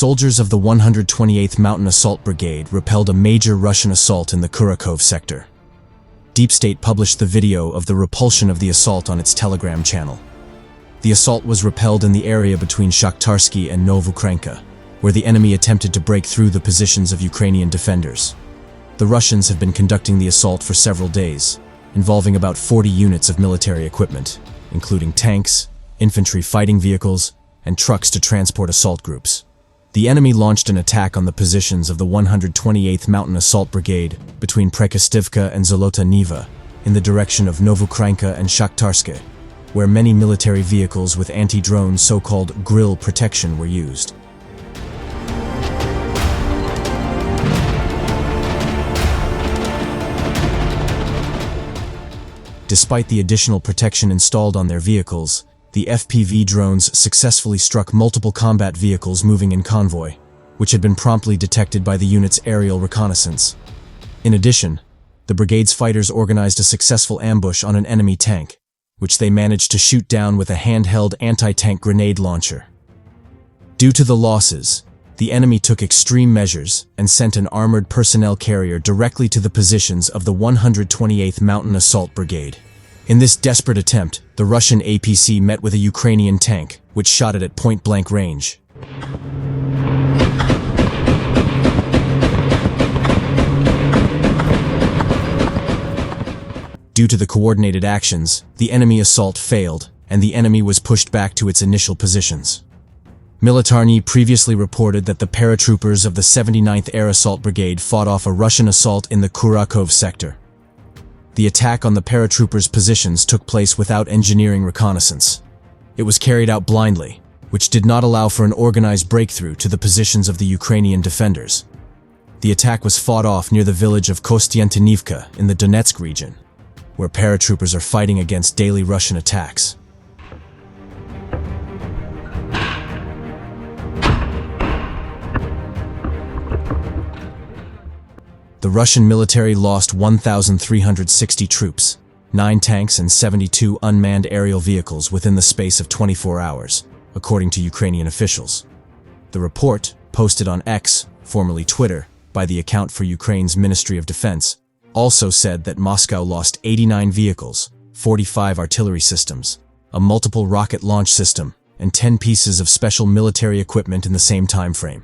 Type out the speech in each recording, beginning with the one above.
soldiers of the 128th Mountain Assault Brigade repelled a major Russian assault in the Kurakhove sector. Deep State published the video of the repulsion of the assault on its Telegram channel. The assault was repelled in the area between Shakhtarsky and Novukrenka, where the enemy attempted to break through the positions of Ukrainian defenders. The Russians have been conducting the assault for several days, involving about 40 units of military equipment, including tanks, infantry fighting vehicles, and trucks to transport assault groups. The enemy launched an attack on the positions of the 128th Mountain Assault Brigade between Prekostivka and Zolota Niva, in the direction of Novukrenka and Shakhtarske, where many military vehicles with anti-drone so-called grill protection were used. Despite the additional protection installed on their vehicles, the FPV drones successfully struck multiple combat vehicles moving in convoy, which had been promptly detected by the unit's aerial reconnaissance. In addition, the brigade's fighters organized a successful ambush on an enemy tank, which they managed to shoot down with a handheld anti-tank grenade launcher. Due to the losses, the enemy took extreme measures and sent an armored personnel carrier directly to the positions of the 128th Mountain Assault Brigade. In this desperate attempt, the Russian APC met with a Ukrainian tank, which shot it at point-blank range. Due to the coordinated actions, the enemy assault failed, and the enemy was pushed back to its initial positions. Militarny previously reported that the paratroopers of the 79th Air Assault Brigade fought off a Russian assault in the Kurakhove sector. The attack on the paratroopers' positions took place without engineering reconnaissance. It was carried out blindly, which did not allow for an organized breakthrough to the positions of the Ukrainian defenders. The attack was fought off near the village of Kostiantynivka in the Donetsk region, where paratroopers are fighting against daily Russian attacks. The Russian military lost 1,360 troops, 9 tanks and 72 unmanned aerial vehicles within the space of 24 hours, according to Ukrainian officials. The report, posted on X, formerly Twitter, by the account for Ukraine's Ministry of Defense, also said that Moscow lost 89 vehicles, 45 artillery systems, a multiple rocket launch system, and 10 pieces of special military equipment in the same time frame.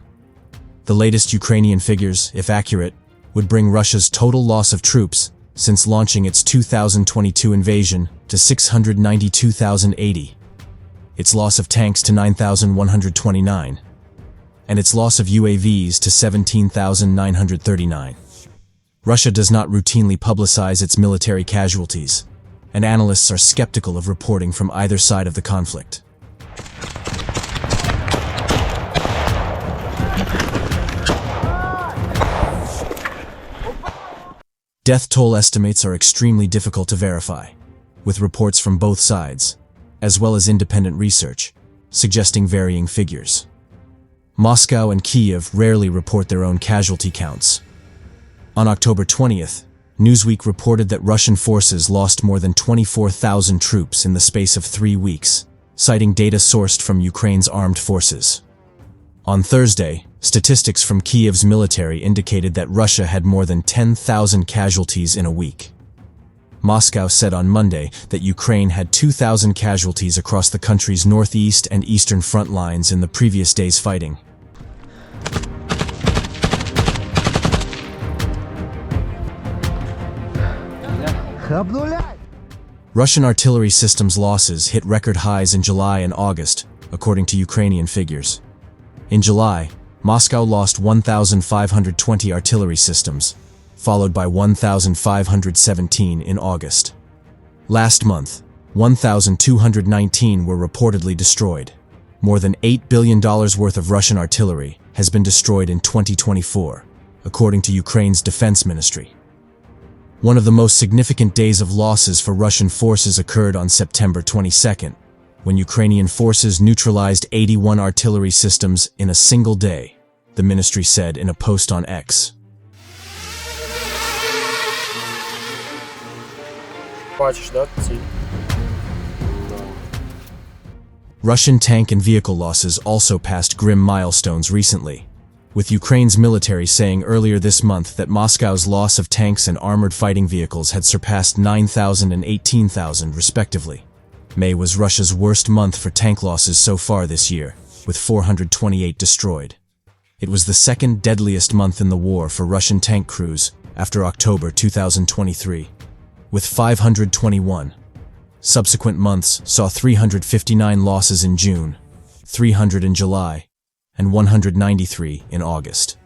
The latest Ukrainian figures, if accurate, would bring Russia's total loss of troops since launching its 2022 invasion to 692,080, its loss of tanks to 9,129, and its loss of UAVs to 17,939. Russia does not routinely publicize its military casualties, and analysts are skeptical of reporting from either side of the conflict. Death toll estimates are extremely difficult to verify, with reports from both sides, as well as independent research, suggesting varying figures. Moscow and Kiev rarely report their own casualty counts. On October 20th, Newsweek reported that Russian forces lost more than 24,000 troops in the space of 3 weeks, citing data sourced from Ukraine's armed forces. On Thursday, statistics from Kiev's military indicated that Russia had more than 10,000 casualties in a week. Moscow said on Monday that Ukraine had 2,000 casualties across the country's northeast and eastern front lines in the previous day's fighting. Russian artillery systems losses hit record highs in July and August, according to Ukrainian figures. In July, Moscow lost 1,520 artillery systems, followed by 1,517 in August. Last month, 1,219 were reportedly destroyed. More than $8 billion worth of Russian artillery has been destroyed in 2024, according to Ukraine's defense ministry. One of the most significant days of losses for Russian forces occurred on September 22nd, when Ukrainian forces neutralized 81 artillery systems in a single day, the ministry said in a post on X. Бачиш, да, ціль? Russian tank and vehicle losses also passed grim milestones recently, with Ukraine's military saying earlier this month that Moscow's loss of tanks and armored fighting vehicles had surpassed 9,000 and 18,000 respectively. May was Russia's worst month for tank losses so far this year, with 428 destroyed. It was the second deadliest month in the war for Russian tank crews after October 2023, with 521. Subsequent months saw 359 losses in June, 300 in July, and 193 in August.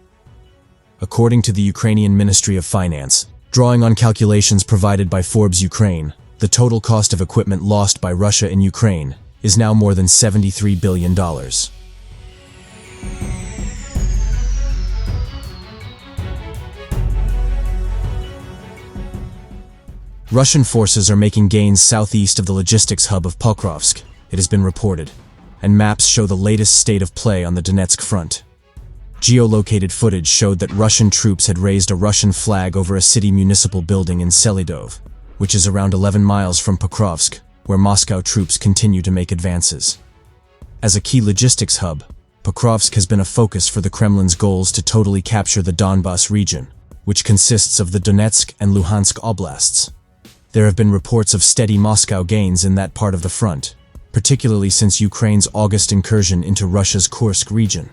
According to the Ukrainian Ministry of Finance, drawing on calculations provided by Forbes Ukraine, the total cost of equipment lost by Russia in Ukraine is now more than $73 billion. Russian forces are making gains southeast of the logistics hub of Pokrovsk, it has been reported, and maps show the latest state of play on the Donetsk front. Geolocated footage showed that Russian troops had raised a Russian flag over a city municipal building in Selidov, which is around 11 miles from Pokrovsk, where Moscow troops continue to make advances. As a key logistics hub, Pokrovsk has been a focus for the Kremlin's goals to totally capture the Donbas region, which consists of the Donetsk and Luhansk oblasts. There have been reports of steady Moscow gains in that part of the front, particularly since Ukraine's August incursion into Russia's Kursk region.